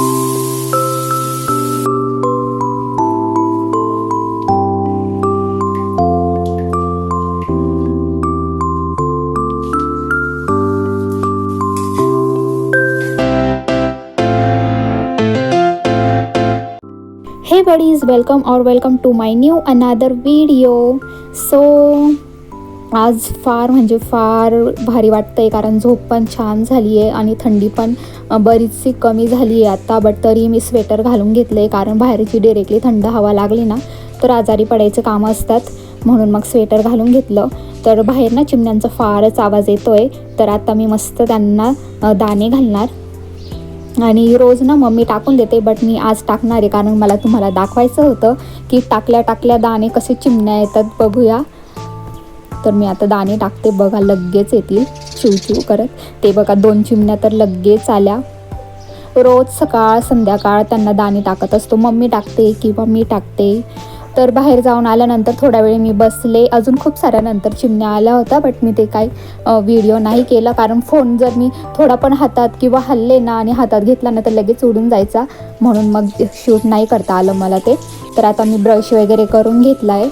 हे buddies, welcome to my new another video. So आज फार भारी वाटतंय, कारण झोप पण छान झाली आहे आणि थंडी पण बरीचशी कमी झाली आहे आता. बट तरी मी स्वेटर घालून घेतलं आहे, कारण बाहेरची डायरेक्टली थंड हवा लागली ना तर आजारी पडायचे कामं असतात, म्हणून मग स्वेटर घालून घेतलं. तर बाहेर ना चिमण्यांचा फारच आवाज येतो आहे. तर आता मी मस्त त्यांना दाणे घालणार आणि रोज ना मम्मी टाकून देते, बट मी आज टाकणार आहे, कारण मला तुम्हाला दाखवायचं होतं की टाकल्या दाणे कसे चिमण्या येतात बघूया. तर मी आता दाणे टाकते, बघा लगेच येतील चिवचिव करत. ते बघा 2 चिमण्या तर लगेच आल्या. रोज सकाळ संध्याकाळ त्यांना दाणे टाकत असतो, मम्मी टाकते किंवा मी टाकते. तर बाहेर जाऊन आल्यानंतर थोडा वेळ मी बसले, अजून खूप साऱ्या नंतर चिमण्या आल्या होत्या, बट मी ते काही व्हिडिओ नाही केला, कारण फोन जर मी थोडा पण हातात किंवा हल्ले ना आणि हातात घेतला ना तर लगेच उडून जायचा, म्हणून मग शूट नाही करता आलं मला ते. तर आता मी ब्रश वगैरे करून घेतला आहे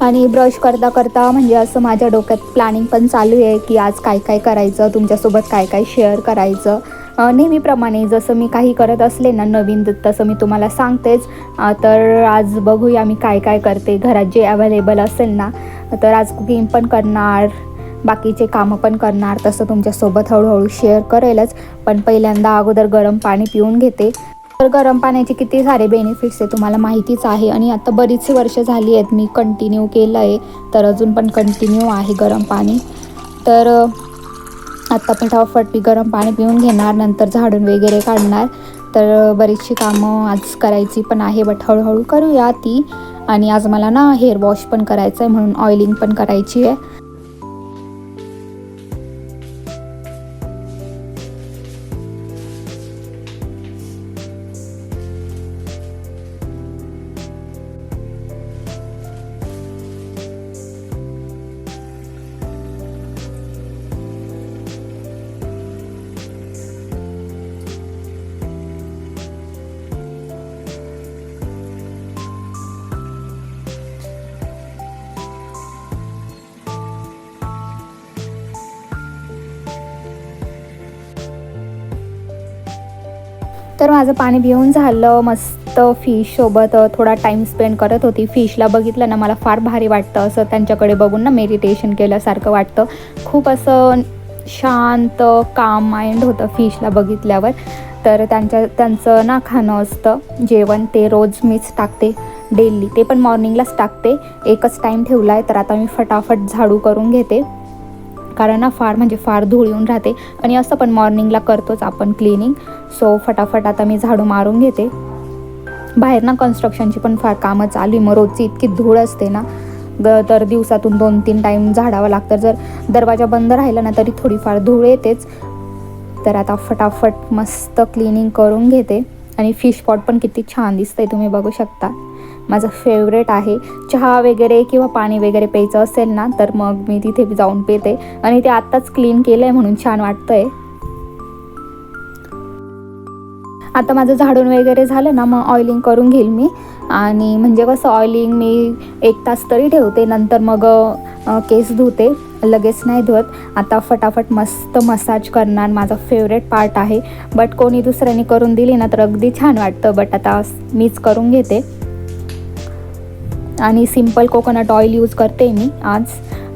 आणि ब्रश करता म्हणजे असं माझ्या डोक्यात प्लॅनिंग पण चालू आहे की आज काय करायचं, तुमच्यासोबत काय शेअर करायचं. नेहमीप्रमाणे जसं मी काही करत असले ना नवीन तसं मी तुम्हाला सांगतेच. तर आज बघूया मी काय करते. घरात जे अवेलेबल असेल ना, तर आज कुकिंग पण करणार, बाकीचे कामं पण करणार, तसं तुमच्यासोबत हळूहळू शेअर करेलच. पण पहिल्यांदा अगोदर गरम पाणी पिऊन घेते. तर गरम पाण्याचे किती सारे बेनिफिट्स आहे तुम्हाला माहितीच आहे, आणि आता बरीचशी वर्ष झाली आहेत मी कंटिन्यू केलं आहे, तर अजून पण कंटिन्यू आहे गरम पाणी. तर आत्ता फटाफट मी गरम पाणी पिऊन घेणार, नंतर झाडून वगैरे काढणार. तर बरीचशी कामं आज करायची पण आहे, बट हळूहळू करूया ती. आणि आज मला ना हेअर वॉश पण करायचं आहे, म्हणून ऑइलिंग पण करायची आहे. तर माझं पाणी पिऊन झालं. मस्त फिशसोबत थोडा टाईम स्पेंड करत होती. फिशला बघितलं ना मला फार भारी वाटतं, असं त्यांच्याकडे बघून ना मेडिटेशन केल्यासारखं वाटतं. खूप असं शांत काम माइंड होतं फिशला बघितल्यावर. तर त्यांचं ना खाणं असतं जेवण, ते रोज मीच टाकते डेली, ते पण मॉर्निंगलाच टाकते. एकच टाईम ठेवला आहे. तर आता मी फटाफट झाडू करून घेते, कारण ना फार धूळ येऊन राहते, आणि असं पण मॉर्निंगला करतोच आपण क्लिनिंग. सो फटाफट आता मी झाडू मारून घेते. बाहेर ना कन्स्ट्रक्शनची पण फार कामं चालू आहे, मग रोजची इतकी धूळ असते ना तर दिवसातून 2-3 टाईम झाडावं लागतं. जर दरवाजा बंद राहिला ना तरी थोडीफार धूळ येतेच. तर आता फटाफट मस्त क्लिनिंग करून घेते. आणि फिश पॉट पण किती छान दिसतंय, तुम्ही बघू शकता. माझं फेवरेट आहे. चहा वगैरे किंवा पाणी वगैरे प्यायचं असेल ना तर मग मी तिथे जाऊन पिते, आणि ते आत्ताच क्लीन केलं आहे म्हणून छान वाटतंय. आता माझं झाडून वगैरे झालं ना मग ऑइलिंग करून घेईल मी. आणि म्हणजे कसं ऑइलिंग मी 1 तास तरी ठेवते, नंतर मग केस धुते, लगेच नाही धुवत. आता फटाफट मस्त मसाज करणार, माझा फेवरेट पार्ट आहे. बट कोणी दुसऱ्याने करून दिली ना तर अगदी छान वाटतं, बट आता मीच करून घेते. आणि सिम्पल कोकोनट ऑइल यूज करते मी आज,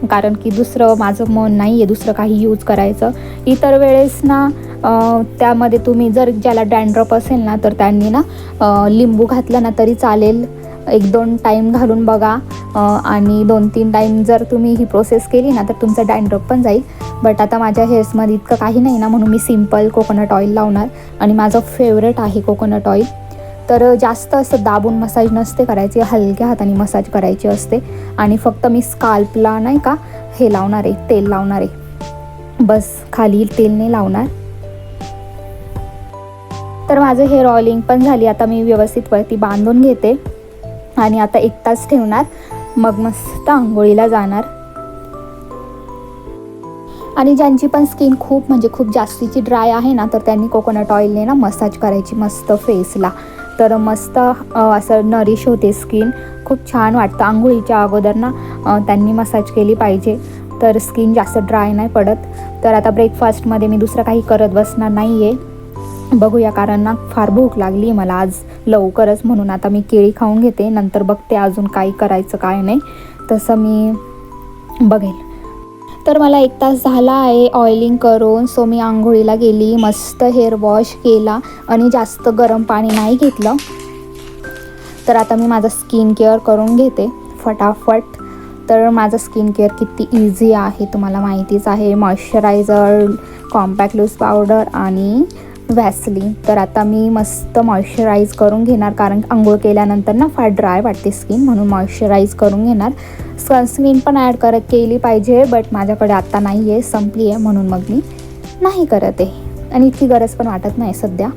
कारण की दुसरं माझं मन नाही आहे दुसरं काही यूज करायचं. इतर वेळेस ना त्यामध्ये तुम्ही जर ज्याला डॅन्ड्रफ असेल ना तर त्यांनी ना लिंबू घातला ना तरी चालेल. 1-2 टाईम घालून बघा, आणि 2-3 टाईम जर तुम्ही ही प्रोसेस केली ना तर तुमचं डॅन्ड्रफ पण जाईल. बट आता माझ्या हेअर्समध्ये इतकं काही नाही ना, म्हणून मी सिम्पल कोकोनट ऑइल लावणार. आणि माझं फेवरेट आहे कोकोनट ऑइल. तर जास्त असं दाबून मसाज नसते करायची, हलक्या हाताने मसाज करायची असते. आणि फक्त मी स्काल्पला नाही का हे लावणार आहे, तेल लावणार आहे, बस खाली तेल नाही लावणार. तर माझं हेअर ऑइलिंग पण झाली. आता मी व्यवस्थित वरती बांधून घेते आणि आता 1 तास ठेवणार, मग मस्त आंघोळीला जाणार. आणि ज्यांची पण स्किन खूप म्हणजे खूप जास्तीची ड्राय आहे ना, तर त्यांनी कोकोनट ऑइलने ना मसाज करायची मस्त फेसला. तर मस्त असं नरिश होते स्किन, खूप छान वाटतं. आंघोळीच्या अगोदर ना त्यांनी मसाज केली पाहिजे, तर स्किन जास्त ड्राय नाही पडत. तर आता ब्रेकफास्टमध्ये मी दुसरं काही करत बसणार नाही आहे, बघूया, कारण ना फार भूक लागली आहे मला आज लवकरच. म्हणून आता मी केळी खाऊन घेते, नंतर बघते अजून काही करायचं काय नाही, तसं मी बघेल. तर मला 1 तास झाला आहे ऑइलिंग करून. सो मी आंघोळीला गेली, मस्त हेअर वॉश केला आणि जास्त गरम पाणी नाही घेतलं. तर आता मी माझं स्किन केअर करून घेते फटाफट. तर माझं स्किन केअर किती इझी आहे तुम्हाला माहितीच आहे. मॉइश्चरायझर, कॉम्पॅक्ट लूज पावडर आणि व्हॅसलीन. तर आता मी मस्त मॉइश्चराईज करून घेणार, कारण आंघोळ केल्यानंतर ना फार ड्राय वाटते स्किन, म्हणून मॉइश्चराईज करून घेणार. सनस्क्रीन पण ॲड केली पाहिजे, बट माझ्याकडे आत्ता नाही आहे, संपली आहे, म्हणून मग मी नाही करत आहे आणि इतकी गरज पण वाटत नाही सध्या.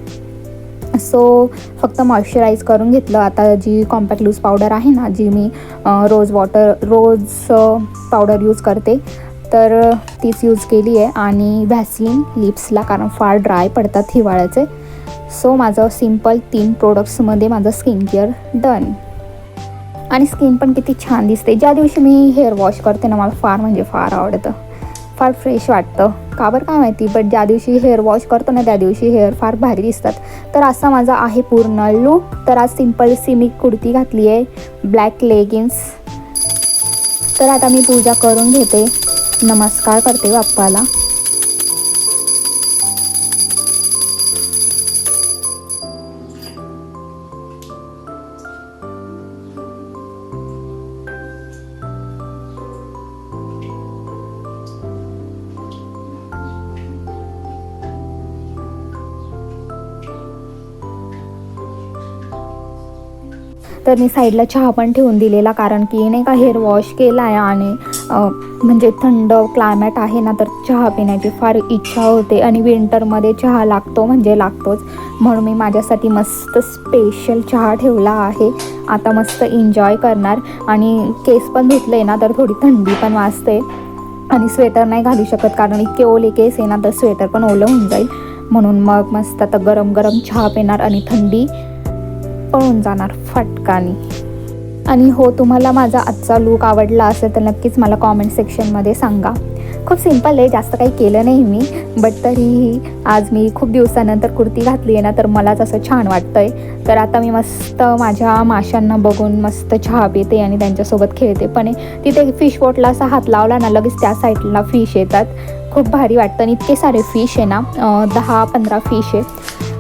सो फक्त मॉइश्चराईज करून घेतलं. आता जी कॉम्पॅक्ट लूज पावडर आहे ना, जी मी रोज पावडर यूज करते, तर तीच यूज केली आहे. आणि व्हॅसलीन लिप्सला, कारण फार ड्राय पडतात हिवाळ्याचे. सो माझं सिम्पल 3 प्रोडक्ट्समध्ये माझं स्किन केअर डन. आणि स्किन पण किती छान दिसते. ज्या दिवशी मी हेअर वॉश करते ना, मला फार म्हणजे फार आवडतं, फार फ्रेश वाटतं, का बरं काय माहिती, बट ज्या दिवशी हेअर वॉश करतो ना, त्या दिवशी हेअर फार भारी दिसतात. तर असा माझा आहे पूर्ण लूक. तर आज सिम्पलशी मी कुर्ती घातली आहे, ब्लॅक लेगिन्स. तर आता मी पूजा करून घेते, नमस्कार करते बाप्पाला. तर मी साईडला चहा पण ठेवून दिलेला, कारण की नाही का हेअर वॉश केला आहे आणि म्हणजे थंड क्लायमॅट आहे ना, तर चहा पिण्याची फार इच्छा होते. आणि विंटरमध्ये चहा लागतो म्हणजे लागतोच, म्हणून मी माझ्यासाठी मस्त स्पेशल चहा ठेवला आहे. आता मस्त एन्जॉय करणार. आणि केस पण धुतले ना, तर थोडी थंडी पण वाजते आणि स्वेटर नाही घालू शकत, कारण इतके ओले केस आहे ना, तर स्वेटर पण ओलं होऊन जाईल. म्हणून मग मस्त आता गरम गरम चहा पिणार आणि थंडी पळून जाणार फटकानी. आणि हो, तुम्हाला माझा आजचा लूक आवडला असेल तर नक्कीच मला कॉमेंट सेक्शनमध्ये सांगा. खूप सिम्पल आहे, जास्त काही केलं नाही मी, बट तरीही आज मी खूप दिवसानंतर कुर्ती घातली आहे ना, तर मलाच असं छान वाटतं आहे. तर आता मी मस्त माझ्या माशांना बघून मस्त चहा पिते आणि त्यांच्यासोबत खेळते पण आहे. तिथे फिश पोटला असा हात लावला ना, लगेच त्या साईडला फिश येतात, खूप भारी वाटतं. आणि इतके सारे फिश आहे ना, 10-15 फिश आहे.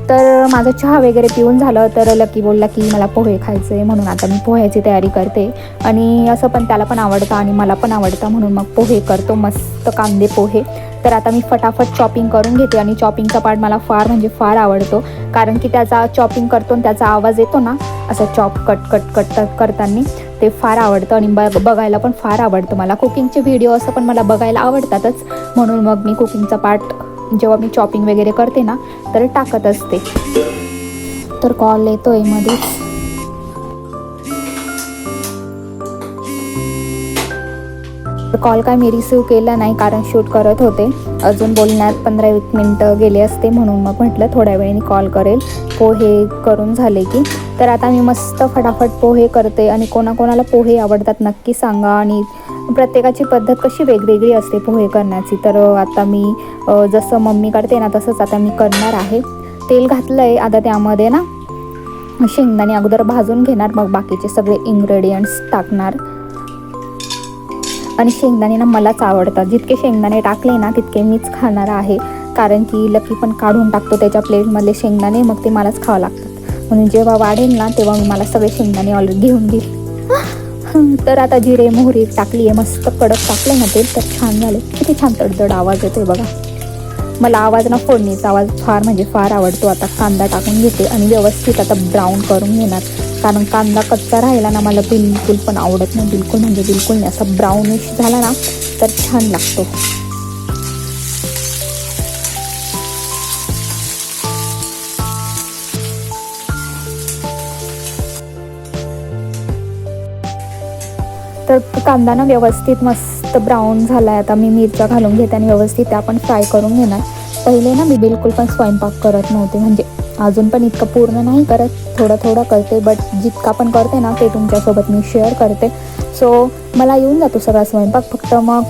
तर माझं चहा वगैरे पिऊन झालं, तर लकी बोलला की मला पोहे खायचे आहे, म्हणून आता मी पोह्याची तयारी करते. आणि असं पण त्याला पण आवडतं आणि मला पण आवडतं, म्हणून मग पोहे करतो, मस्त कांदे पोहे. तर आता मी फटाफट चॉपिंग करून घेते. आणि चॉपिंगचा पार्ट मला फार म्हणजे फार आवडतो, कारण की त्याचा चॉपिंग करतो आणि त्याचा आवाज येतो ना, असं चॉप कट कट कट करताना, ते फार आवडतं. आणि बघायला पण फार आवडतं मला. कुकिंगचे व्हिडिओ असं पण मला बघायला आवडतातच, म्हणून मग मी कुकिंगचा पार्ट जेव्हा मी चॉपिंग वगैरे करते ना, तर टाकत असते. तर कॉल येतोय मध्येच. कॉल काय मी रिसीव केला नाही, कारण शूट करत होते. अजून बोलण्यात 15-20 मिनटं गेले असते, म्हणून मग म्हटलं थोड्या वेळाने कॉल करेल, पोहे करून झाले की. तर आता मी मस्त फटाफट पोहे करते. आणि कोणाकोणाला पोहे आवडतात नक्की सांगा. आणि प्रत्येकाची पद्धत कशी वेगवेगळी असते पोहे करण्याची. तर आता मी जसं मम्मी करते ना, तसंच आता मी करणार आहे. तेल घातलं आहे, आता त्यामध्ये ना शेंगदाणे अगोदर भाजून घेणार, मग बाकीचे सगळे इन्ग्रेडियंट्स टाकणार. आणि शेंगदाणे ना मलाच आवडतात, जितके शेंगदाणे टाकले ना तितके मीच खाणार आहे, कारण की लकी पण काढून टाकतो त्याच्या प्लेटमधले शेंगदाणे, मग ते मलाच खावं लागतात. म्हणून जेव्हा वाढेल ना, तेव्हा मी मला सगळे शेंगदाणे ऑलरेडी घेऊन घेईल. तर आता जिरे मोहरी टाकली आहे, मस्त कडक टाकलं ना तेल, तर छान झाले. किती छान तडतड आवाज येतोय बघा. मला आवाज ना, फोडणीचा आवाज फार म्हणजे फार आवडतो. आता कांदा टाकून घेते आणि व्यवस्थित आता ब्राऊन करून घेणार, कारण कांदा कच्चा राहिला ना मला बिलकुल पण आवडत नाही, बिलकुल म्हणजे बिलकुल नाही. असा ब्राउनिश झाला ना तर छान लागतो. तर कांदा ना व्यवस्थित मस्त मस्त ब्राऊन झाला आहे. आता मी मिरच्या घालून घेते आणि व्यवस्थित त्या पण फ्राय करून घेणार. पहिले ना मी बिलकुल पण स्वयंपाक करत नव्हते, म्हणजे अजून पण इतकं पूर्ण नाही करत, थोडं थोडं करते, बट जितका पण करते ना ते तुमच्यासोबत मी शेअर करते. सो मला येऊन जातो सगळा स्वयंपाक, फक्त मग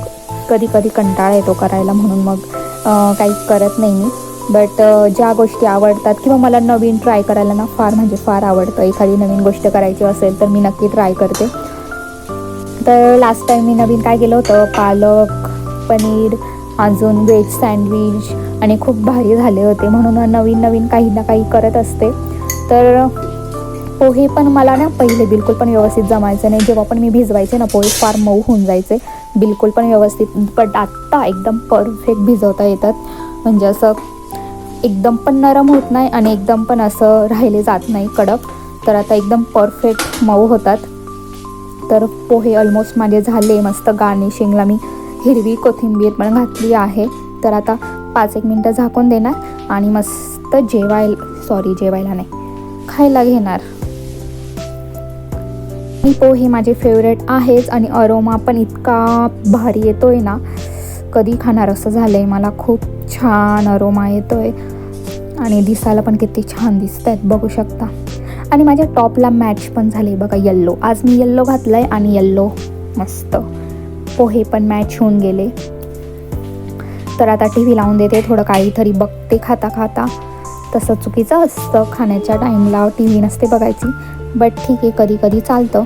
कधी कधी कंटाळा येतो करायला, म्हणून मग काही करत नाही मी. बट ज्या गोष्टी आवडतात किंवा मला नवीन ट्राय करायला ना फार म्हणजे फार आवडतं. एखादी नवीन गोष्ट करायची असेल तर मी नक्की ट्राय करते. तर लास्ट टाईम मी नवीन काय केलं होतं, पालक पनीर, अजून व्हेज सँडविच, आणि खूप भारी झाले होते. म्हणून नवीन नवीन काही ना काही करत असते. तर पोहे पण मला ना पहिले बिलकुल पण व्यवस्थित जमायचं नाही. जेव्हा पण मी भिजवायचे ना पोहे फार मऊ होऊन जायचे, बिलकुल पण व्यवस्थित. पण आत्ता एकदम परफेक्ट भिजवता येतात, म्हणजे असं एकदम पण नरम होत नाही आणि एकदम पण असं राहिले जात नाही कडक. तर आता एकदम परफेक्ट मऊ होतात. तर पोहे ऑलमोस्ट माझे झाले. मस्त गार्निशिंगला मी हिरवी कोथिंबीर पण घातली आहे. तर आता 5-1 मिनटं झाकून देणार आणि मस्त जेवायला नाही, खायला घेणार. ही पोहे माझे फेवरेट आहेच आणि अरोमा पण इतका भारी येतोय ना, कधी खाणार असं झालं आहे मला. खूप छान अरोमा येतोय आणि दिसायला पण किती छान दिसत आहेत, बघू शकता. आणि माझ्या टॉपला मॅच पण झाले बघा, येल्लो. आज मी येल्लो घातलं आहे आणि येल्लो मस्त पोहे पण मॅच होऊन गेले. तर आता टी व्ही लावून देते, थोडं काहीतरी बघते खाता खाता. तसं चुकीचं असतं, खाण्याच्या टाईमला टी व्ही नसते बघायची, बट ठीक आहे, कधी कधी चालतं.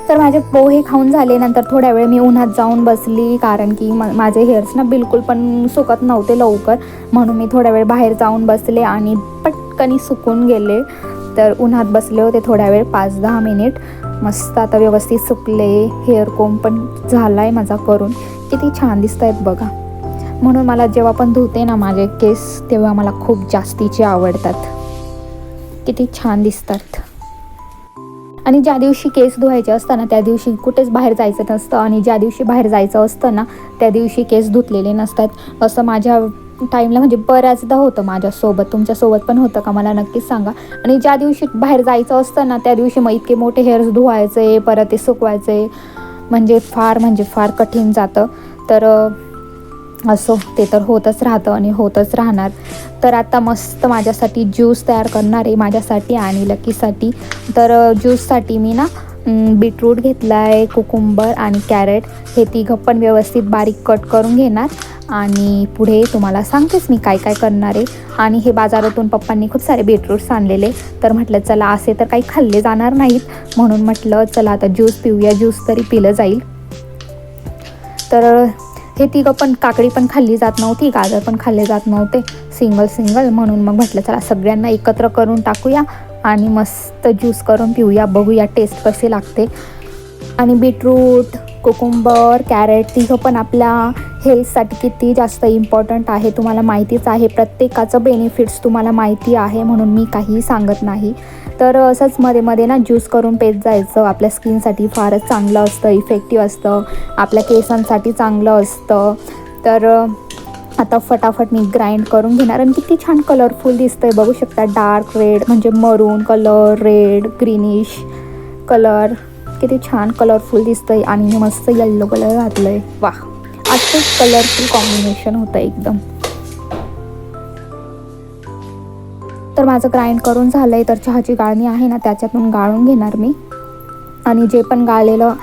तर माझे पोहे खाऊन झाले. नंतर थोड्या वेळ मी उन्हात जाऊन बसली, कारण की माझे हेअर्स ना बिलकुल पण सुकत नव्हते लवकर, म्हणून मी थोड्या वेळ बाहेर जाऊन बसले आणि पटकनी सुकून गेले. तर उन्हात बसले होते थोड्या वेळ, 5-10 मिनिट. मस्त आता व्यवस्थित सुकले. हेअर कोम पण झाला आहे माझा करून. किती छान दिसत आहेत बघा. म्हणून मला जेव्हा पण धुते ना माझे केस, तेव्हा मला खूप जास्तीचे आवडतात. किती छान दिसतात. आणि ज्या दिवशी केस धुवायचे असतं ना त्या दिवशी कुठेच बाहेर जायचं नसतं, आणि ज्या दिवशी बाहेर जायचं असतं ना त्या दिवशी केस धुतलेले नसतात. असं माझ्या टाईमला म्हणजे बऱ्याचदा होतं माझ्यासोबत. तुमच्यासोबत पण होतं का मला नक्कीच सांगा. आणि ज्या दिवशी बाहेर जायचं असतं ना त्या दिवशी मग इतके मोठे हेअर्स धुवायचे, परत ते सुकवायचे, म्हणजे फार कठीण जातं. तर असो, ते तर होतच राहतं आणि होतच राहणार. तर आता मस्त माझ्यासाठी ज्यूस तयार करणार आहे, माझ्यासाठी आणि लकीसाठी. तर ज्यूससाठी मी ना बीटरूट घेतला आहे, कुकुंबर आणि कॅरेट, हे तिघं पण व्यवस्थित बारीक कट करून घेणार. आणि पुढे तुम्हाला सांगतेच मी काय काय करणार आहे. आणि हे बाजारातून पप्पांनी खूप सारे बीटरूट्स आणलेले, तर म्हटलं चला असे तर काही खाल्ले जाणार नाहीत, म्हणून म्हटलं चला आता ज्यूस पिऊया, ज्यूस तरी पिलं जाईल. तर हे तिघं पण, काकडी पण खाल्ली जात नव्हती, गाजर पण खाल्ले जात नव्हते, सिंगल, म्हणून मग म्हटलं चला सगळ्यांना एकत्र करून टाकूया आणि मस्त ज्यूस करून पिऊया, बघूया टेस्ट कशी लागते. आणि बीटरूट, कुकुंबर, कॅरेट तिघं पण आपल्या हेल्थसाठी किती जास्त इम्पॉर्टंट आहे तुम्हाला माहितीच आहे. प्रत्येकाचं बेनिफिट्स तुम्हाला माहिती आहे, म्हणून मी काहीही सांगत नाही. तर असंच मध्ये ना ज्यूस करून पेत जायचं. आपल्या स्किनसाठी फारच चांगलं असतं, इफेक्टिव्ह असतं, आपल्या केसांसाठी चांगलं असतं. तर आता फटाफट मी ग्राइंड करून घेणार. आणि किती छान कलरफुल दिसतं आहे, बघू शकता. डार्क रेड म्हणजे मरून कलर, रेड ग्रीनिश कलर, किती छान कलरफुल दिसतं आहे. आणि मी मस्त येल्लो कलर घातलं आहे. वाह, असं कलरफुल कॉम्बिनेशन होतं एकदम. तर माझं ग्राइंड करून झालं आहे. तर चहाची गाळणी आहे ना त्याच्यातून गाळून घेणार मी. आणि जे पण गाळलेलं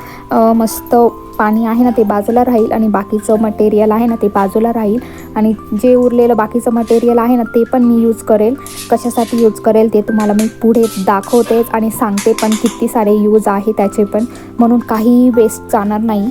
मस्त पाणी आहे ना ते बाजूला राहील, आणि बाकीचं मटेरियल आहे ना ते बाजूला राहील. आणि जे उरलेलं बाकीचं मटेरियल आहे ना ते पण मी यूज करेल. कशासाठी यूज करेल ते तुम्हाला मी पुढे दाखवतेच आणि सांगते पण किती सारे यूज आहे त्याचे पण, म्हणून काही वेस्ट जाणार नाही.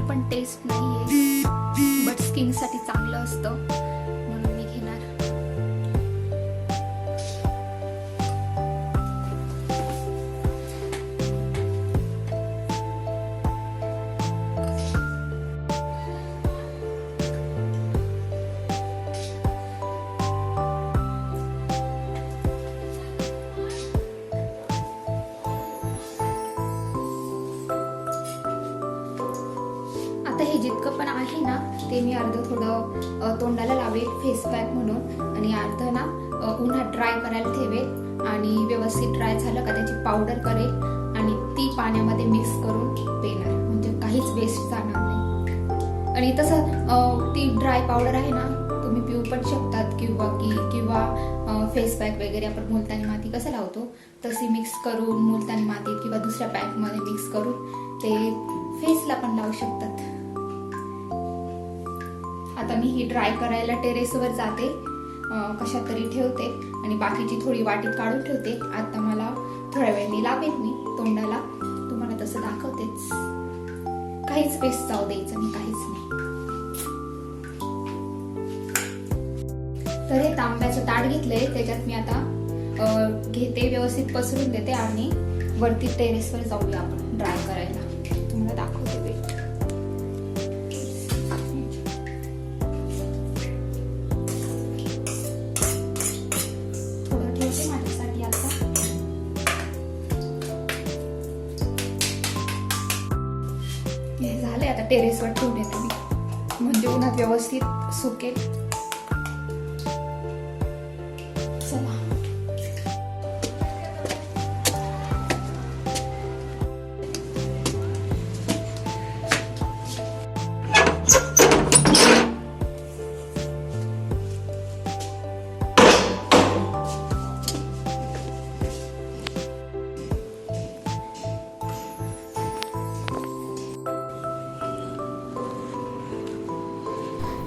पण टेस्ट नाही आहे, बट स्किनसाठी चांगलं असतं म्हणून मी घेणार. आता हे जितकं पण आहे ना ते मी अर्ध थोडं तोंडाला लावेल फेस पॅक म्हणून, आणि अर्ध ना उन्हात ड्राय करायला ठेवेल, आणि व्यवस्थित ड्राय झालं का त्याची पावडर करेल आणि ती पाण्यामध्ये मिक्स करून पेणार, म्हणजे काहीच वेस्ट जाणार नाही. आणि तसं ती ड्राय पावडर आहे ना तुम्ही पिऊ पण शकतात, किंवा फेस पॅक वगैरे आपण मुलतानी माती कसं लावतो तशी मिक्स करून मुलतानी मातीत किंवा दुसऱ्या पॅकमध्ये मिक्स करून ते फेसला पण लावू शकतात. आता मी ही ड्राय करायला टेरेसवर जाते, कशात तरी ठेवते आणि बाकीची थोडी वाटीत काढून ठेवते. आता मला थोड्या वेळाने लावेल मी तोंडाला, तुम्हाला तसं दाखवतेच. काहीच वेस्ट जाऊ द्यायचं नाही, काहीच नाही. तर हे तांब्याचं ताट घेतलंय, त्याच्यात मी आता घेते, व्यवस्थित पसरून देते आणि वरती टेरेसवर जाऊया आपण ड्राय करायला. तुम्हाला दाखवते वेट. थोडं ठेवते माझ्यासाठी आता. हे झालंय, आता टेरेसवर ठेवून येते मी, म्हणजे उन्हात व्यवस्थित सुकेल. चला.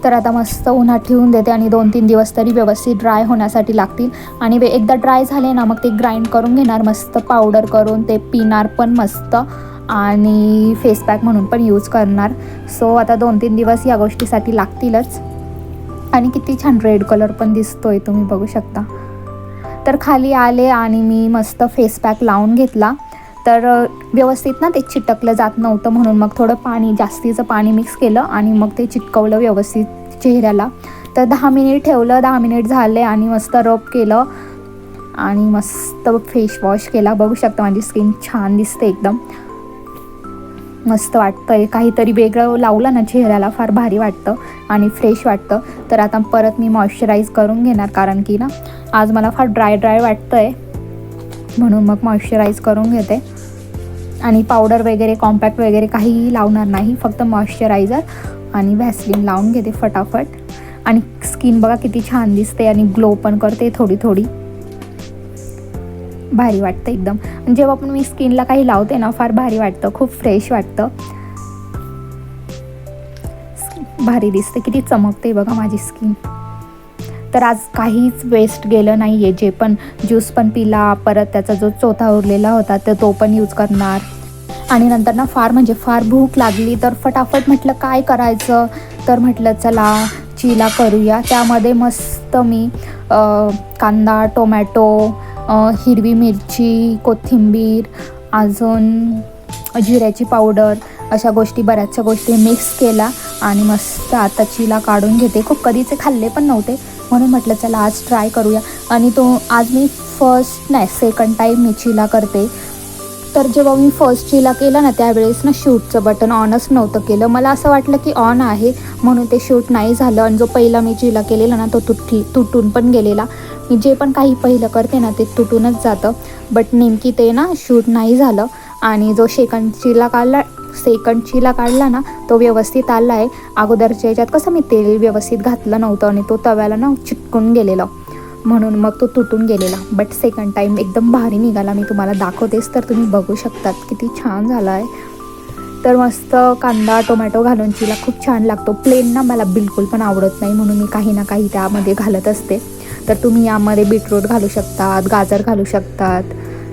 तर आता मस्त उन्हात ठेवून देते आणि 2-3 दिवस तरी व्यवस्थित ड्राय होण्यासाठी लागतील. आणि एकदा ड्राय झाले ना मग ते ग्राइंड करून घेणार, मस्त पावडर करून ते पिणार पण मस्त, आणि फेस पॅक म्हणून पण यूज करणार. सो आता 2-3 दिवस या गोष्टीसाठी लागतीलच. आणि किती छान रेड कलर पण दिसतोय, तुम्ही बघू शकता. तर खाली आले आणि मी मस्त फेस पॅक लावून घेतला. तर व्यवस्थित ना ते चिटकलं जात नव्हतं, म्हणून मग थोडं पाणी, जास्तीचं पाणी मिक्स केलं आणि मग ते चिटकवलं व्यवस्थित चेहऱ्याला. तर 10 मिनिट ठेवलं, 10 मिनिट झाले आणि मस्त रब केलं आणि मस्त फेस वॉश केला. बघू शकता माझी स्किन छान दिसते, एकदम मस्त वाटतंय. काहीतरी वेगळं लावलं ना चेहऱ्याला फार भारी वाटतं आणि फ्रेश वाटतं. तर आता परत मी मॉइश्चराईज करून घेणार, कारण की ना आज मला फार ड्राय वाटतंय, म्हणून मग मॉइश्चराईज करून घेते. आणि पावडर वगैरे, कॉम्पॅक्ट वगैरे काहीही लावणार नाही, फक्त मॉइश्चरायझर आणि व्हॅसलीन लावून घेते फटाफट. आणि स्किन बघा किती छान दिसते आणि ग्लो पण करते थोडी. भारी वाटतं एकदम. जेव्हा पण मी स्किनला काही लावते ना फार भारी वाटतं, खूप फ्रेश वाटतं, भारी दिसते, किती चमकते बघा माझी स्किन. तर आज काहीच वेस्ट गेलं नाही आहे. जे पण ज्यूस पण पिला, परत त्याचा जो चोथा उरलेला होता तर तो पण यूज करणार. आणि नंतर ना फार भूक लागली, तर फटाफट म्हटलं काय करायचं, तर म्हटलं चला चिला करूया. त्यामध्ये मस्त मी कांदा, टोमॅटो, हिरवी मिरची, कोथिंबीर, अजून जिऱ्याची पावडर, अशा गोष्टी, बऱ्याचशा गोष्टी मिक्स केला आणि मस्त आता चिला काढून घेते. खूप कधीचे खाल्ले पण नव्हते, म्हणून म्हटलं चला आज ट्राय करूया. आणि आज मी सेकंड टाईम मी चिला करते. तर जेव्हा मी फर्स्ट चिला केला ना त्यावेळेस ना शूटचं बटन ऑनच नव्हतं केलं. मला असं वाटलं की ऑन आहे म्हणून ते शूट नाही झालं. आणि जो पहिला मी चिला केलेला ना तो तुटून पण गेलेला. मी जे पण काही पहिलं करते ना ते तुटूनच जातं, बट नेमकी ते ना शूट नाही झालं. आणि जो सेकंड चिला काढला ना तो व्यवस्थित आला आहे. अगोदरच्या याच्यात कसं मी तेल व्यवस्थित घातलं नव्हतं आणि तो तव्याला ना चिटकून गेलेलं, म्हणून मग तो तुटून गेलेला. बट सेकंड टाईम एकदम भारी निघाला. मी तुम्हाला दाखवतेच, तर तुम्ही बघू शकतात किती छान झाला आहे. तर मस्त कांदा टोमॅटो घालून चिला खूप छान लागतो. प्लेन ना मला बिलकुल पण आवडत नाही, म्हणून मी काही ना काही त्यामध्ये घालत असते. तर तुम्ही यामध्ये बीटरूट घालू शकतात, गाजर घालू शकतात,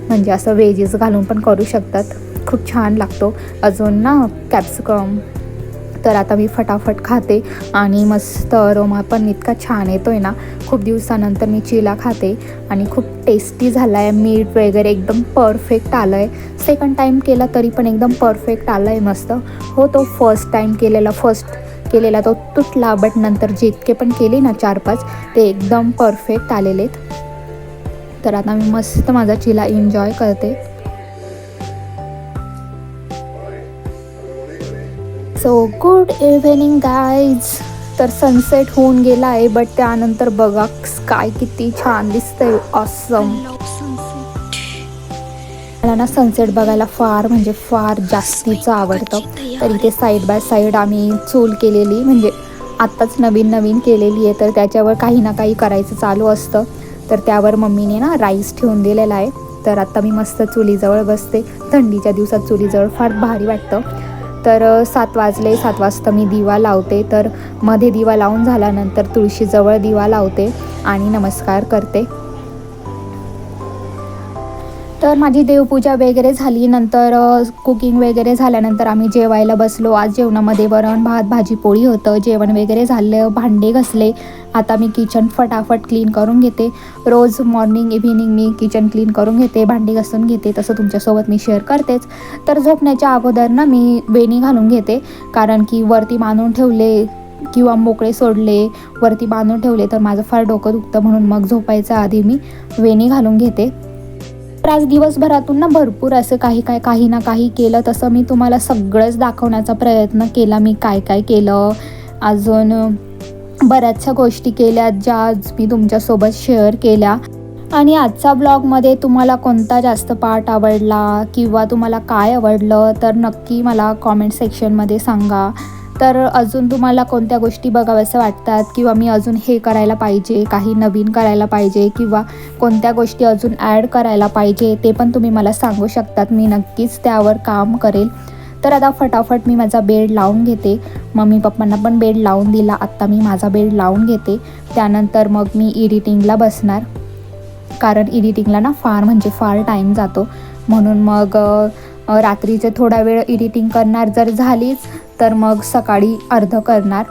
म्हणजे असं व्हेजेस घालून पण करू शकतात. खूप छान लागतो. अजून ना कॅप्सिकम, तर आता मी फटाफट खाते आणि मस्त अरोमा पण इतका छान येतो आहे ना. खूप दिवसानंतर मी चिला खाते आणि खूप टेस्टी झाला आहे. मीठ वगैरे एकदम परफेक्ट आलं आहे. सेकंड टाईम केला तरी पण एकदम परफेक्ट आलं आहे मस्त. हो, तो फर्स्ट टाईम केलेला तो तुटला, बट नंतर जितके पण केले ना 4-5 ते एकदम परफेक्ट आलेले आहेत. तर आता मी मस्त माझा चिला एन्जॉय करते. So good evening guys. तर सनसेट होऊन गेला आहे, बट त्यानंतर बघा स्काय किती छान दिसतंय. ऑसम. मला ना सनसेट बघायला फार म्हणजे फार जास्तीचं आवडतं. तर इथे साईड बाय साईड आम्ही चूल केलेली, म्हणजे आत्ताच नवीन केलेली आहे. तर त्याच्यावर काही ना काही करायचं चालू असतं. तर त्यावर मम्मीने ना राईस ठेवून दिलेला आहे. तर आत्ता मी मस्त चुलीजवळ बसते. थंडीच्या दिवसात चुलीजवळ फार भारी वाटतं. तर 7 वाजले. 7 वाजता मी दिवा लावते. तर मध्ये दिवा लावून झाल्यानंतर तुळशीजवळ दिवा लावते आणि नमस्कार करते. तर माझी देवपूजा वगैरे झाली. नंतर कुकिंग वगैरे झाल्यानंतर आम्ही जेवायला बसलो. आज जेवणामध्ये वरण भात भाजी पोळी होतं. जेवण वगैरे झालं, भांडे घासले. आता मी किचन फटाफट क्लीन करून घेते. रोज मॉर्निंग इव्हिनिंग मी किचन क्लीन करून घेते, भांडी घासून घेते. तसं तुमच्यासोबत मी शेअर करतेच. तर झोपण्याच्या अगोदर ना मी वेणी घालून घेते, कारण की वरती बांधून ठेवले किंवा मोकळे सोडले, वरती बांधून ठेवले तर माझं फार डोकं दुखतं. म्हणून मग झोपायच्या आधी मी वेणी घालून घेते. तर आज दिवसभरातून ना भरपूर असं काही ना काही केलं. तसं मी तुम्हाला सगळंच दाखवण्याचा प्रयत्न केला, मी काय केलं. अजून बऱ्याचशा गोष्टी केल्या ज्या आज मी तुमच्यासोबत शेअर केल्या. आणि आजचा ब्लॉगमध्ये तुम्हाला कोणता जास्त पार्ट आवडला किंवा तुम्हाला काय आवडलं तर नक्की मला कॉमेंट सेक्शनमध्ये सांगा. तर अजून तुम्हाला कोणत्या गोष्टी बघाव्यासं वाटतात किंवा मी अजून हे करायला पाहिजे, काही नवीन करायला पाहिजे किंवा कोणत्या गोष्टी अजून ॲड करायला पाहिजे ते पण तुम्ही मला सांगू शकतात. मी नक्कीच त्यावर काम करेल. तर आता फटाफट मी माझा बेड लावून घेते. मम्मी पप्पांना पण बेड लावून दिला. आत्ता मी माझा बेड लावून घेते. त्यानंतर मग मी एडिटिंगला बसणार, कारण एडिटिंगला ना फार म्हणजे फार टाईम जातो. म्हणून मग रात्रीचे थोडा वेळ एडिटिंग करणार, जर झालीच तर मग सकाळी अर्धं करणार.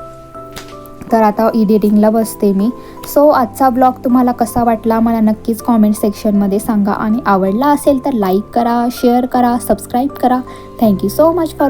तर आता एडिटिंगला बसते मी. सो आजचा ब्लॉग तुम्हाला कसा वाटला मला नक्कीच कॉमेंट सेक्शनमध्ये सांगा. आणि आवडला असेल तर लाईक करा, शेअर करा, सबस्क्राईब करा. Thank you so much for